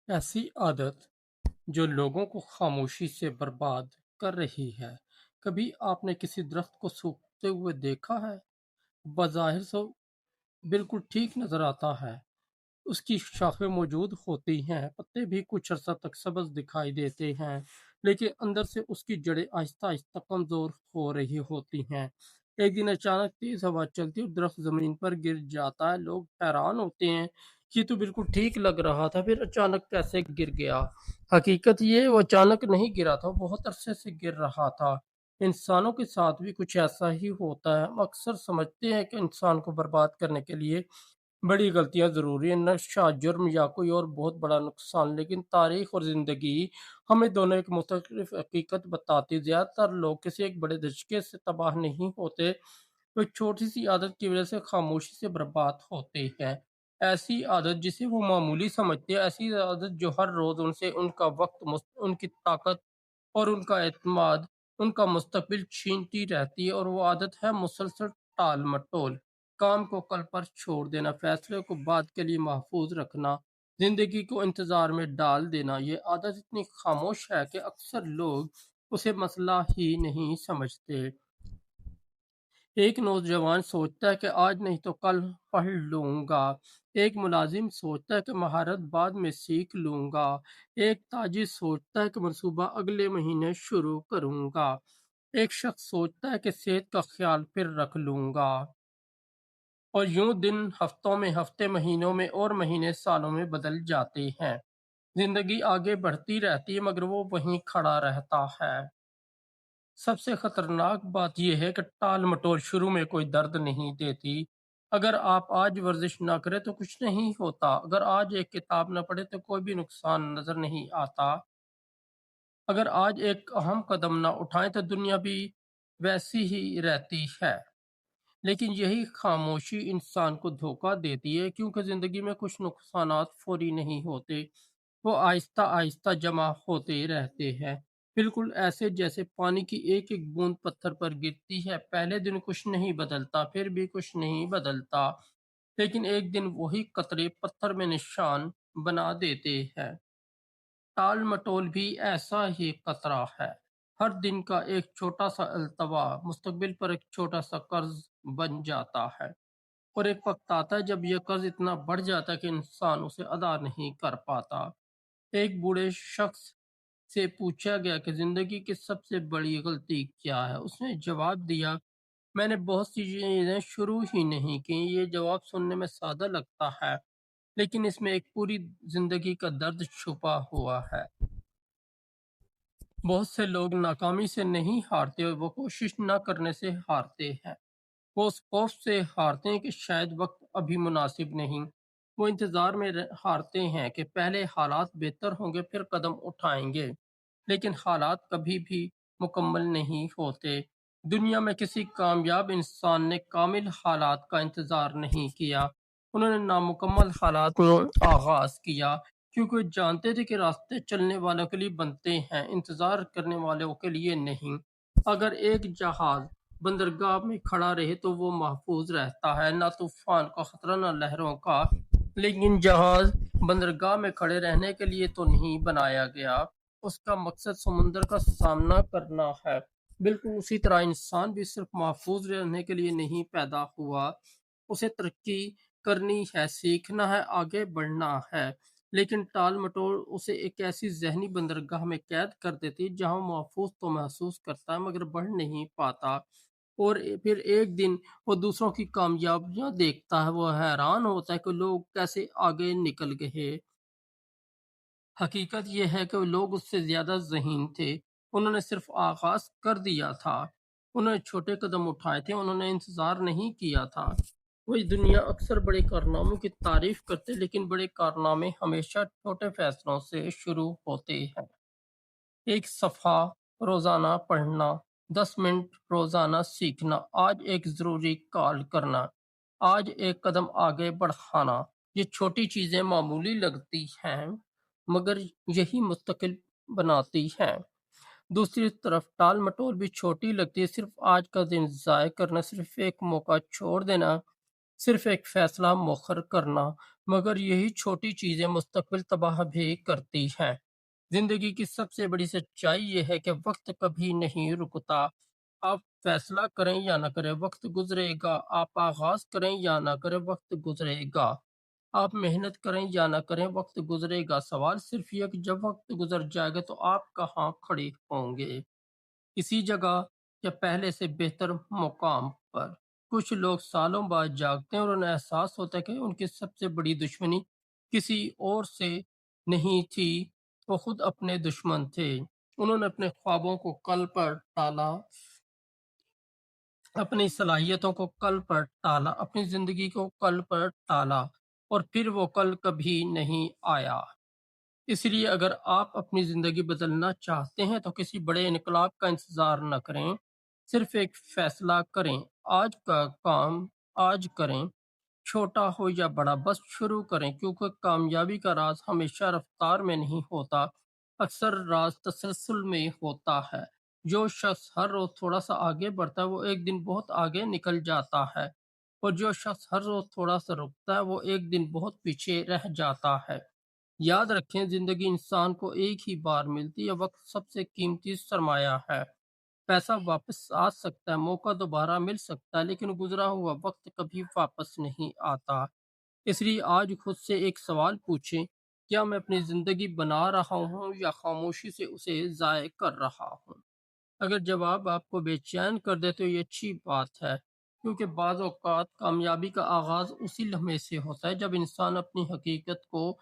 ऐसी आदत जो लोगों को खामोशी से बर्बाद कर रही है। कभी आपने किसी दरख्त को सूखते हुए देखा है? बज़ाहिर तो बिल्कुल ठीक नजर आता है। उसकी शाखें मौजूद होती हैं, पत्ते भी कुछ अर्सा तक सब्ज दिखाई देते हैं, लेकिन अंदर से उसकी जड़ें आहिस्ता आहिस्ता कमजोर हो रही होती हैं। एक दिन अचानक तेज हवा चलती और दरख्त जमीन पर गिर जाता है। लोग हैरान होते हैं कि ये तो बिल्कुल ठीक लग रहा था, फिर अचानक कैसे गिर गया। हकीकत ये वो अचानक नहीं गिरा था, वो बहुत अरसे से गिर रहा था। इंसानों के साथ भी कुछ ऐसा ही होता है। हम अक्सर समझते हैं कि इंसान को बर्बाद करने के लिए बड़ी गलतियाँ ज़रूरी हैं, नशा, जुर्म या कोई और बहुत बड़ा नुकसान, लेकिन तारीख और ज़िंदगी हमें दोनों एक मुख्तलिफ हकीकत बताती है। ज़्यादातर लोग किसी एक बड़े धचके से तबाह नहीं होते, वो एक छोटी सी आदत की वजह से खामोशी से बर्बाद होते हैं। ऐसी आदत जिसे वो मामूली समझते हैं, ऐसी आदत जो हर रोज़ उनसे उनका वक्त, उनकी ताकत और उनका एतमाद, उनका मुस्तकबिल छीनती रहती है। और वो आदत है मुसलसल टाल-मटोल, काम को कल पर छोड़ देना, फैसले को बाद के लिए महफूज रखना, ज़िंदगी को इंतज़ार में डाल देना। ये आदत इतनी खामोश है कि अक्सर लोग उसे मसला ही नहीं समझते। एक नौजवान सोचता है कि आज नहीं तो कल पढ़ लूंगा। एक मुलाजिम सोचता है कि महारत बाद में सीख लूंगा। एक ताजिर सोचता है कि मंसूबा अगले महीने शुरू करूंगा। एक शख्स सोचता है कि सेहत का ख्याल फिर रख लूंगा। और यूं दिन हफ्तों में, हफ्ते महीनों में और महीने सालों में बदल जाते हैं। जिंदगी आगे बढ़ती रहती है मगर वो वहीं खड़ा रहता है। सबसे खतरनाक बात यह है कि टाल-मटोल शुरू में कोई दर्द नहीं देती। अगर आप आज वर्जिश ना करें तो कुछ नहीं होता। अगर आज एक किताब न पढ़े तो कोई भी नुकसान नजर नहीं आता। अगर आज एक अहम कदम ना उठाएं तो दुनिया भी वैसी ही रहती है। लेकिन यही खामोशी इंसान को धोखा देती है, क्योंकि जिंदगी में कुछ नुकसानात फौरी नहीं होते, वो आहिस्ता आहिस्ता जमा होते रहते हैं। बिल्कुल ऐसे जैसे पानी की एक एक बूंद पत्थर पर गिरती है। पहले दिन कुछ नहीं बदलता, फिर भी कुछ नहीं बदलता, लेकिन एक दिन वही कतरे पत्थर में निशान बना देते हैं। टाल मटोल भी ऐसा ही कतरा है। हर दिन का एक छोटा सा अल्तवा मुस्तकबिल पर एक छोटा सा कर्ज बन जाता है। और एक वक्त आता है जब यह कर्ज इतना बढ़ जाता है कि इंसान उसे अदा नहीं कर पाता। एक बूढ़े शख्स से पूछा गया कि जिंदगी की सबसे बड़ी गलती क्या है। उसने जवाब दिया, मैंने बहुत सी चीजें शुरू ही नहीं की। ये जवाब सुनने में सादा लगता है, लेकिन इसमें एक पूरी जिंदगी का दर्द छुपा हुआ है। बहुत से लोग नाकामी से नहीं हारते, और वो कोशिश न करने से हारते हैं। वो उस खौफ से हारते हैं कि शायद वक्त अभी मुनासिब नहीं। वो इंतजार में हारते हैं कि पहले हालात बेहतर होंगे फिर कदम उठाएंगे, लेकिन हालात कभी भी मुकम्मल नहीं होते। दुनिया में किसी कामयाब इंसान ने कामिल हालात का इंतजार नहीं किया। उन्होंने नामुकम्मल हालात में आगाज किया, क्योंकि वो जानते थे कि रास्ते चलने वालों के लिए बनते हैं, इंतजार करने वालों के लिए नहीं। अगर एक जहाज बंदरगाह में खड़ा रहे तो वो महफूज रहता है, ना तूफान का खतरा ना लहरों का। लेकिन जहाज बंदरगाह में खड़े रहने के लिए तो नहीं बनाया गया, उसका मकसद समुंदर का सामना करना है। बिल्कुल उसी तरह इंसान भी सिर्फ महफूज रहने के लिए नहीं पैदा हुआ, उसे तरक्की करनी है, सीखना है, आगे बढ़ना है। लेकिन टाल मटोल उसे एक ऐसी जहनी बंदरगाह में कैद कर देती है जहां वो महफूज तो महसूस करता है मगर बढ़ नहीं पाता। और फिर एक दिन वो दूसरों की कामयाबियां देखता है, वो हैरान होता है कि लोग कैसे आगे निकल गए। हकीकत ये है कि वो लोग उससे ज्यादा ज़हीन थे। उन्होंने सिर्फ आगाज कर दिया था। उन्होंने छोटे कदम उठाए थे, उन्होंने इंतजार नहीं किया था। वही दुनिया अक्सर बड़े कारनामों की तारीफ करते, लेकिन बड़े कारनामे हमेशा छोटे फैसलों से शुरू होते हैं। एक सफ़ा रोज़ाना पढ़ना, 10 मिनट रोज़ाना सीखना, आज एक ज़रूरी कॉल करना, आज एक कदम आगे बढ़ाना। ये छोटी चीज़ें मामूली लगती हैं, मगर यही मुस्तकिल बनाती हैं। दूसरी तरफ टाल-मटोल भी छोटी लगती है, सिर्फ़ आज का दिन ज़ाय करना, सिर्फ़ एक मौका छोड़ देना, सिर्फ़ एक फ़ैसला मौखर करना। मगर यही छोटी चीजें मुस्तकबिल तबाह भी करती हैं। जिंदगी की सबसे बड़ी सच्चाई यह है कि वक्त कभी नहीं रुकता। आप फैसला करें या ना करें, वक्त गुजरेगा। आप आगाज करें या ना करें, वक्त गुजरेगा। आप मेहनत करें या ना करें, वक्त गुजरेगा। सवाल सिर्फ ये कि जब वक्त गुजर जाएगा तो आप कहाँ खड़े होंगे, इसी जगह या पहले से बेहतर मुकाम पर। कुछ लोग सालों बाद जागते हैं और उन्हें एहसास होता है कि उनकी सबसे बड़ी दुश्मनी किसी और से नहीं थी, वो खुद अपने दुश्मन थे। उन्होंने अपने ख्वाबों को कल पर टाला, अपनी सलाहियतों को कल पर टाला, अपनी जिंदगी को कल पर टाला, और फिर वो कल कभी नहीं आया। इसलिए अगर आप अपनी ज़िंदगी बदलना चाहते हैं तो किसी बड़े इनकलाब का इंतज़ार न करें, सिर्फ़ एक फ़ैसला करें। आज का काम आज करें, छोटा हो या बड़ा, बस शुरू करें, क्योंकि कामयाबी का राज़ हमेशा रफ़्तार में नहीं होता, अक्सर राज़ तसलसल में होता है। जो शख़्स हर रोज़ थोड़ा-सा आगे बढ़ता है, वो एक दिन बहुत आगे निकल जाता है, और जो शख़्स हर रोज़ थोड़ा-सा रुकता है, वो एक दिन बहुत पीछे रह जाता है। याद रखें, जिंदगी इंसान को एक ही बार मिलती है। वक्त सबसे कीमती सरमाया है। पैसा वापस आ सकता है, मौका दोबारा मिल सकता है, लेकिन गुजरा हुआ वक्त कभी वापस नहीं आता। इसलिए आज खुद से एक सवाल पूछें, क्या मैं अपनी जिंदगी बना रहा हूँ या खामोशी से उसे ज़ाय कर रहा हूँ? अगर जवाब आपको बेचैन कर दे तो ये अच्छी बात है, क्योंकि बाज़ औक़ात कामयाबी का आगाज़ उसी लम्हे से होता है जब इंसान अपनी हकीकत को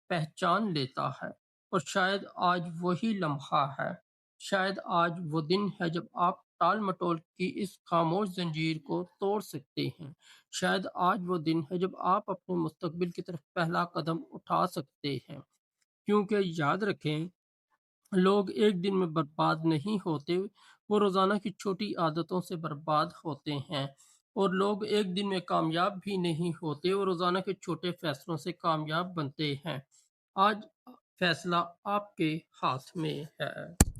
पहचान लेता है। और शायद आज वही लम्हा है, शायद आज वो दिन है जब आप टाल-मटोल की इस खामोश ज़ंजीर को तोड़ सकते हैं। शायद आज वो दिन है जब आप अपने मुस्तकबिल की तरफ पहला कदम उठा सकते हैं। क्योंकि याद रखें, लोग एक दिन में बर्बाद नहीं होते, वो रोज़ाना की छोटी आदतों से बर्बाद होते हैं। और लोग एक दिन में कामयाब भी नहीं होते, वो रोज़ाना के छोटे फैसलों से कामयाब बनते हैं। आज फैसला आपके हाथ में है।